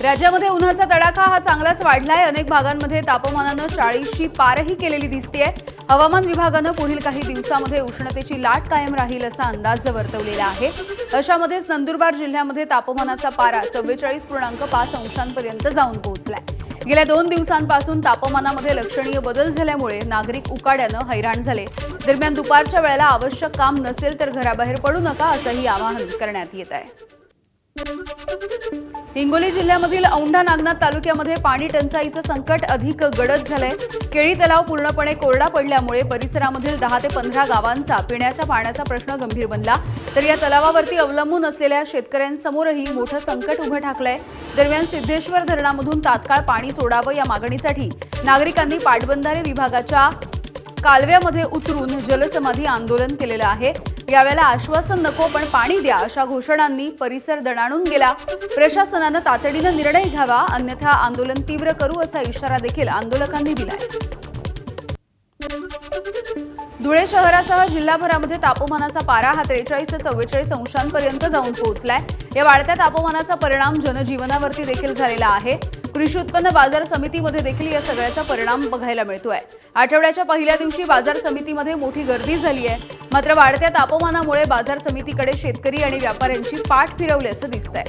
राज्यामध्ये उन्हाचा तडाखा हा चांगलाच वाढलाय। अनेक भागांमध्ये तापमानानं 40शी पारही केलेली दिसतेय। हवामान विभागानं पुढील काही दिवसांमध्ये उष्णतेची लाट कायम राहील असा अंदाज वर्तवलेला आहे। अशामध्येच नंदुरबार जिल्ह्यामध्ये तापमानाचा पारा 44.5 अंशांपर्यंत जाऊन पोहोचलाय। गेल्या 2 दिवसांपासून तापमानामध्ये लक्षणीय बदल झाल्यामुळे नागरिक उकाड्यानं हैराण झाले। दरम्यान दुपारच्या वेळेला आवश्यक काम नसेल तर घराबाहेर पडू नका असंही आवाहन करण्यात येत आहे। हिंगोली जिल्ह्यामधील औंढा नागनाथ तालुक्यामध्ये पाणी टंचाईचं संकट अधिक गडद झालंय। केळी तलाव पूर्णपणे कोरडा पडल्यामुळे परिसरामधील 10 ते 15 गावांचा पिण्याच्या पाण्याचा प्रश्न गंभीर बनला। तर या तलावावरती अवलंबून असलेल्या शेतकऱ्यांसमोरही मोठं संकट उभं ठाकलंय। दरम्यान सिद्धेश्वर धरणामधून तात्काळ पाणी सोडावं या मागणीसाठी नागरिकांनी पाटबंधारे विभागाच्या कालव्यामध्ये उतरून जलसमाधी आंदोलन केलेलं आहे। यावेळेला आश्वासन नको पण पाणी द्या अशा घोषणांनी परिसर दणाणून गेला। प्रशासनानं तातडीनं निर्णय घ्यावा अन्यथा आंदोलन तीव्र करू असा इशारा देखील आंदोलकांनी दिलाय। धुळे शहरासह जिल्हाभरामध्ये तापमानाचा पारा हा 43 ते 44 अंशांपर्यंत जाऊन पोहोचलाय। या वाढत्या तापमानाचा परिणाम जनजीवनावरती देखील झालेला आहे। कृषी उत्पन्न बाजार समितीमध्ये देखील या सगळ्याचा परिणाम बघायला मिळतोय। आठवड्याच्या पहिल्या दिवशी बाजार समितीमध्ये मोठी गर्दी झाली आहे। मात्र वाढत्या तापमानामुळे बाजार समितीकडे शेतकरी आणि व्यापाऱ्यांची पाठ फिरवल्याचं दिसतंय।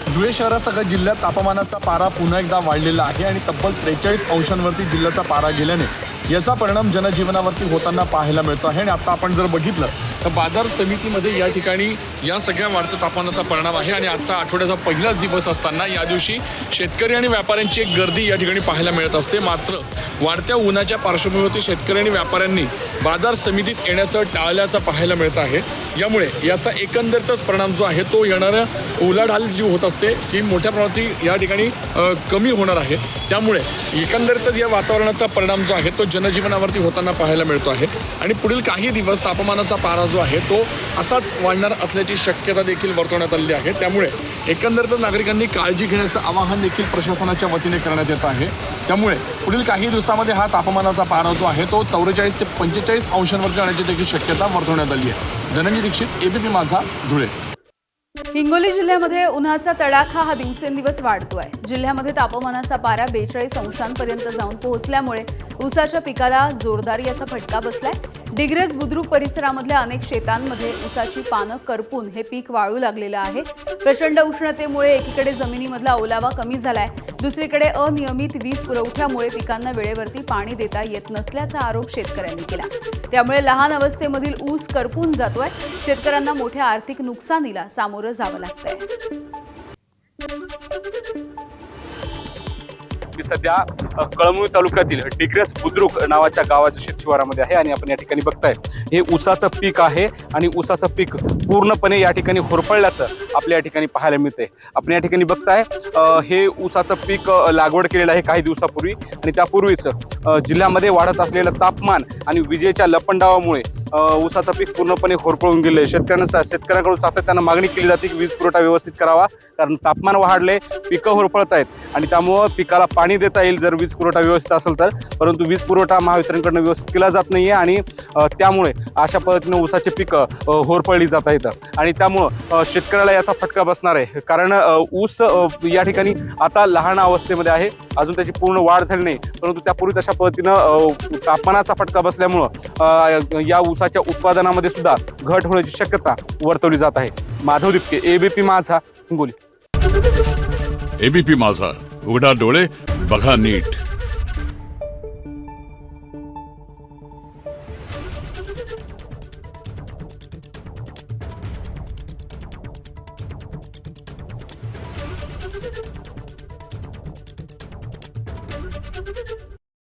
धुळे शहरासह जिल्ह्यात तापमानाचा पारा पुन्हा एकदा वाढलेला आहे आणि तब्बल 43 अंशांवरती जिल्ह्याचा पारा गेल्याने याचा परिणाम जनजीवनावरती होताना पाहायला मिळतो आहे। आणि आता आपण जर बघितलं तर बाजार समितीमध्ये या ठिकाणी या सगळ्या वाढत्या तापमानाचा परिणाम आहे आणि आजचा आठवड्याचा पहिलाच दिवस असताना या दिवशी शेतकरी आणि व्यापाऱ्यांची एक गर्दी या ठिकाणी पाहायला मिळत असते। मात्र वाढत्या उन्हाच्या पार्श्वभूमीवरती शेतकरी आणि व्यापाऱ्यांनी बाजार समितीत येण्याचं टाळल्याचं पाहायला मिळत आहे। यामुळे याचा एकंदरीतच परिणाम जो आहे तो येणाऱ्या उलाढाल जी होत असते ती मोठ्या प्रमाणात या ठिकाणी कमी होणार आहे। त्यामुळे एकंदरीतच या वातावरणाचा परिणाम जो आहे तो जनजीवनावरती होताना पाहायला मिळतो आहे आणि पुढील काही दिवस तापमानाचा पारा जो आहे तो असाच वाढणार असल्याची शक्यता देखील वर्तवण्यात आलेली आहे। त्यामुळे एकंदरीत नागरिकांनी काळजी घेण्याचं आवाहन देखील प्रशासनाच्या वतीने करण्यात येत आहे। त्यामुळे पुढील काही दिवसांमध्ये हा तापमानाचा पारा जो आहे तो 44 ते 45 अंशांवर जाण्याची देखील शक्यता वर्तवण्यात आली आहे। धनंजय दीक्षित, एबीपी माझा, धुळे। हिंगोली जिल्ह्यामध्ये उन्हाचा तडाखा हा दिवसेंदिवस वाढतोय। जिल्ह्यामध्ये तापमानाचा पारा 42 अंशांपर्यंत जाऊन पोहोचल्यामुळे ऊसाच्या पिकाला जोरदार याचा फटका बसलाय। डिग्रज बुद्रुक परिसरामधल्या अनेक शेतांमध्ये ऊसाची पानं करपून हे पीक वाळू लागलेलं आहे। प्रचंड उष्णतेमुळे एकीकडे जमिनीमधला ओलावा कमी झालाय, दुसरीकडे अनियमित वीज पुरवठ्यामुळे पिकांना वेळेवरती पाणी देता येत नसल्याचा आरोप शेतकऱ्यांनी केला। त्यामुळे लहान अवस्थेमधील ऊस करपून जातोय। शेतकऱ्यांना मोठ्या आर्थिक नुकसानीला सामोरं जावं लागतंय। मी सध्या कळमनुरी तालुक्यातील डिग्रस बुद्रुक नावाच्या गावाच्या शेतशिवारामध्ये आहे आणि आपण या ठिकाणी बघताय हे ऊसाचं पीक आहे आणि ऊसाचं पीक पूर्णपणे या ठिकाणी होरपळल्याचं आपल्या या ठिकाणी पाहायला मिळते। आपण या ठिकाणी बघताय हे ऊसाचं पीक लागवड केलेलं आहे काही दिवसापूर्वी आणि त्यापूर्वीच जिल्ह्यामध्ये वाढत असलेलं तापमान आणि विजेच्या लपंडावामुळे ऊसाचं पीक पूर्णपणे होरपळून गेलं आहे। शेतकऱ्यांकडून सातत्यानं मागणी केली जाते की वीज पुरवठा व्यवस्थित करावा, कारण तापमान वाढले, पिकं होरपळत आहेत आणि त्यामुळं पिकाला पाणी देता येईल जर वीज पुरवठा व्यवस्थित असेल तर, परंतु वीज पुरवठा महावितरणकडून व्यवस्थित केला जात नाही आहे आणि त्यामुळे अशा पद्धतीने ऊसाचे पिकं होरपळली जात आहेत आणि त्यामुळं शेतकऱ्याला याचा फटका बसणार आहे। कारण ऊस या ठिकाणी आता लहान अवस्थेमध्ये आहे, अजून त्याची पूर्ण वाढ झाली नाही, परंतु त्यापूर्वी अशा पद्धतीनं तापमानाचा फटका बसल्यामुळं या ऊसाच्या उत्पादनामध्ये सुद्धा घट होण्याची शक्यता वर्तवली जात आहे। माधव दिपके, एबीपी माझा, हिंगोली। एबीपी माझा, उघडा डोळे बघा नीट।